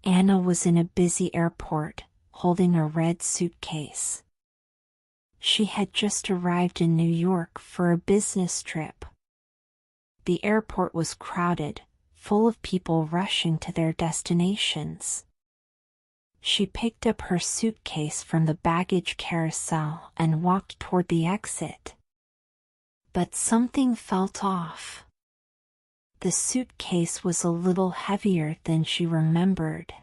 Anna was in a busy airport, holding a red suitcase. She had just arrived in New York for a business trip. The airport was crowded, full of people rushing to their destinations. She picked up her suitcase from the baggage carousel and walked toward the exit. But something felt off. The suitcase was a little heavier than she remembered.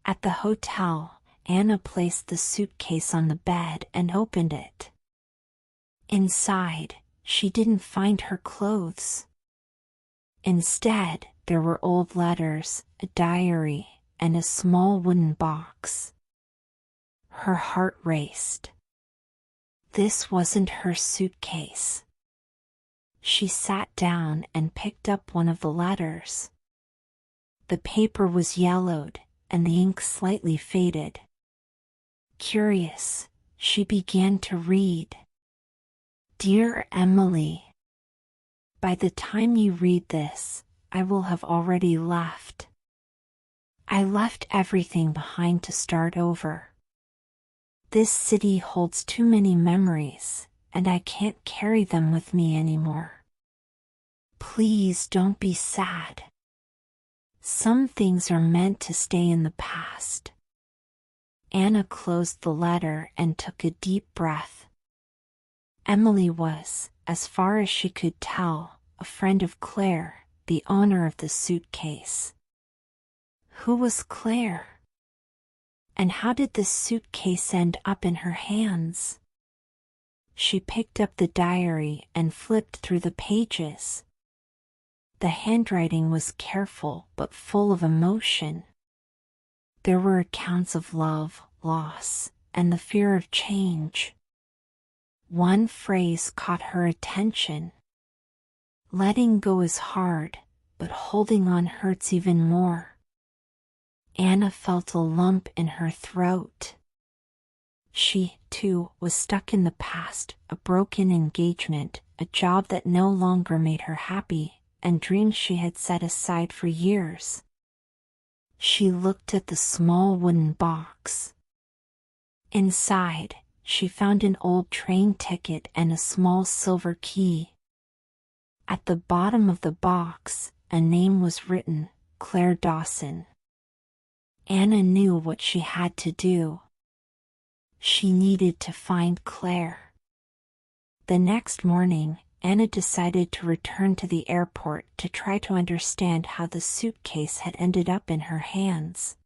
At the hotel, Anna placed the suitcase on the bed and opened it. Inside, she didn't find her clothes. Instead, there were old letters, a diary, and a small wooden box. Her heart raced. This wasn't her suitcase. She sat down and picked up one of the letters. The paper was yellowed, and the ink slightly faded. Curious, she began to read. Dear Emily, by the time you read this, I will have already left. I left everything behind to start over. This city holds too many memories, and I can't carry them with me anymore. Please don't be sad. Some things are meant to stay in the past. Anna closed the letter and took a deep breath. Emily was, as far as she could tell, a friend of Claire, the owner of the suitcase. Who was Claire? And how did the suitcase end up in her hands? She picked up the diary and flipped through the pages. The handwriting was careful but full of emotion. There were accounts of love, loss, and the fear of change. One phrase caught her attention. Letting go is hard, but holding on hurts even more. Anna felt a lump in her throat. She, too, was stuck in the past, a broken engagement, a job that no longer made her happy, and dreams she had set aside for years. She looked at the small wooden box. Inside, she found an old train ticket and a small silver key. At the bottom of the box, a name was written, Claire Dawson. Anna knew what she had to do. She needed to find Claire. The next morning, Anna decided to return to the airport to try to understand how the suitcase had ended up in her hands.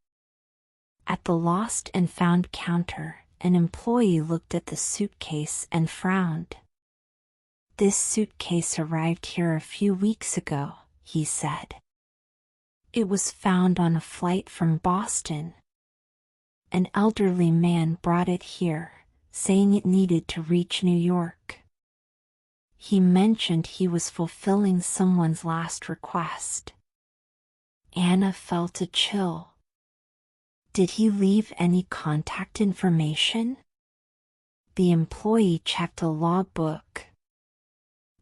At the lost and found counter, an employee looked at the suitcase and frowned. This suitcase arrived here a few weeks ago, he said. It was found on a flight from Boston. An elderly man brought it here, saying it needed to reach New York. He mentioned he was fulfilling someone's last request. Anna felt a chill. Did he leave any contact information? The employee checked a logbook.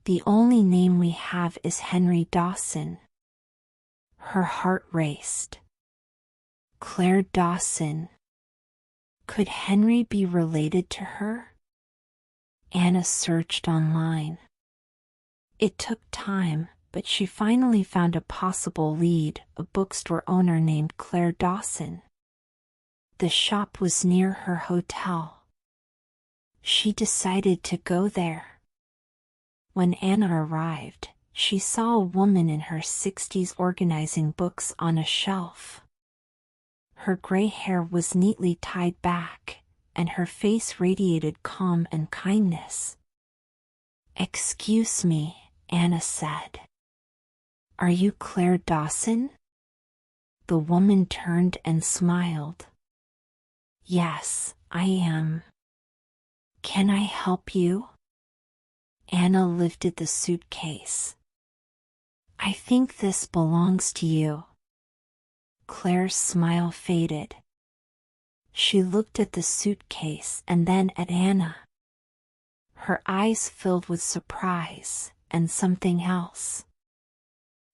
The only name we have is Henry Dawson. Her heart raced. Claire Dawson. Could Henry be related to her? Anna searched online. It took time, but she finally found a possible lead, a bookstore owner named Claire Dawson. The shop was near her hotel. She decided to go there. When Anna arrived, she saw a woman in her 60s organizing books on a shelf. Her gray hair was neatly tied back, and her face radiated calm and kindness. "Excuse me," Anna said. "Are you Claire Dawson?" The woman turned and smiled. "Yes, I am. Can I help you?" Anna lifted the suitcase. "I think this belongs to you." Claire's smile faded. She looked at the suitcase and then at Anna. Her eyes filled with surprise and something else.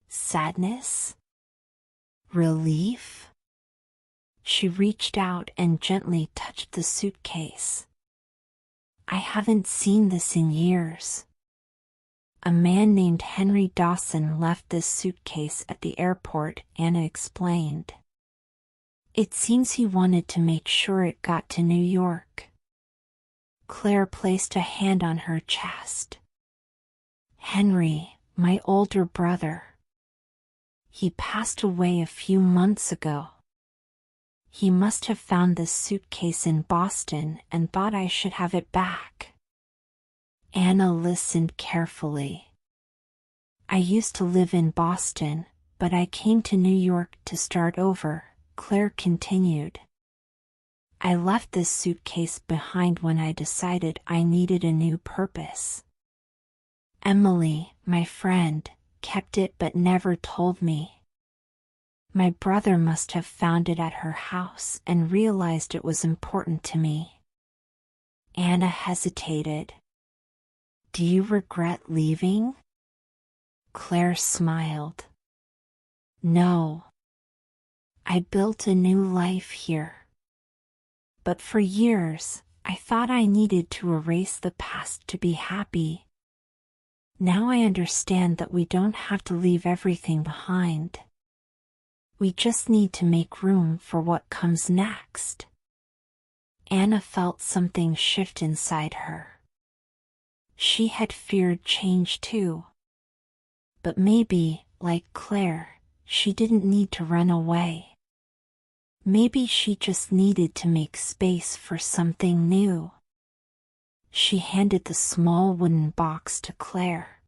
Sadness? Relief? She reached out and gently touched the suitcase. I haven't seen this in years. A man named Henry Dawson left this suitcase at the airport, Anna explained. It seems he wanted to make sure it got to New York. Claire placed a hand on her chest. Henry, my older brother. He passed away a few months ago. He must have found this suitcase in Boston and thought I should have it back. Anna listened carefully. I used to live in Boston, but I came to New York to start over, Claire continued. I left this suitcase behind when I decided I needed a new purpose. Emily, my friend, kept it but never told me. My brother must have found it at her house and realized it was important to me. Anna hesitated. Do you regret leaving? Claire smiled. No. I built a new life here. But for years, I thought I needed to erase the past to be happy. Now I understand that we don't have to leave everything behind. We just need to make room for what comes next. Anna felt something shift inside her. She had feared change too. But maybe, like Claire, she didn't need to run away. Maybe she just needed to make space for something new. She handed the small wooden box to Claire.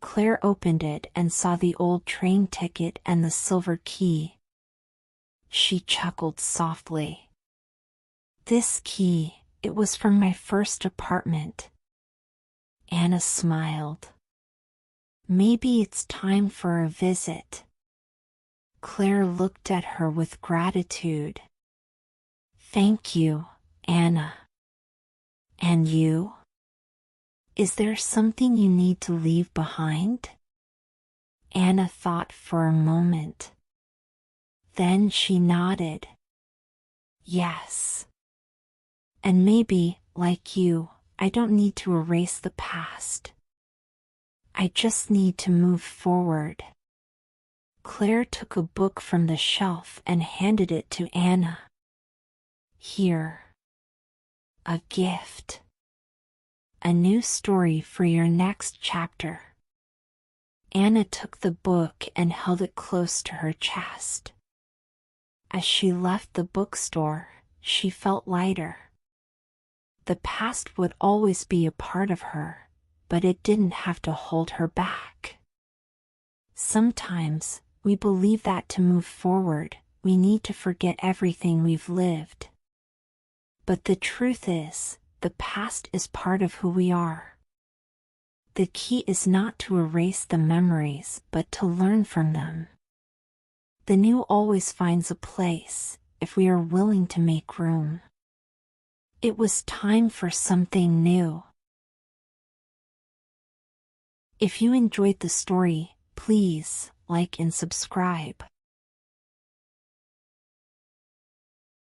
Claire opened it and saw the old train ticket and the silver key. She chuckled softly. This key, it was from my first apartment. Anna smiled. Maybe it's time for a visit. Claire looked at her with gratitude. Thank you, Anna. And you? Is there something you need to leave behind? Anna thought for a moment. Then she nodded. Yes. And maybe, like you, I don't need to erase the past. I just need to move forward. Claire took a book from the shelf and handed it to Anna. Here. A gift. A new story for your next chapter. Anna took the book and held it close to her chest. As she left the bookstore, she felt lighter. The past would always be a part of her, but it didn't have to hold her back. Sometimes, we believe that to move forward, we need to forget everything we've lived. But the truth is, the past is part of who we are. The key is not to erase the memories, but to learn from them. The new always finds a place, if we are willing to make room. It was time for something new. If you enjoyed the story, please like and subscribe.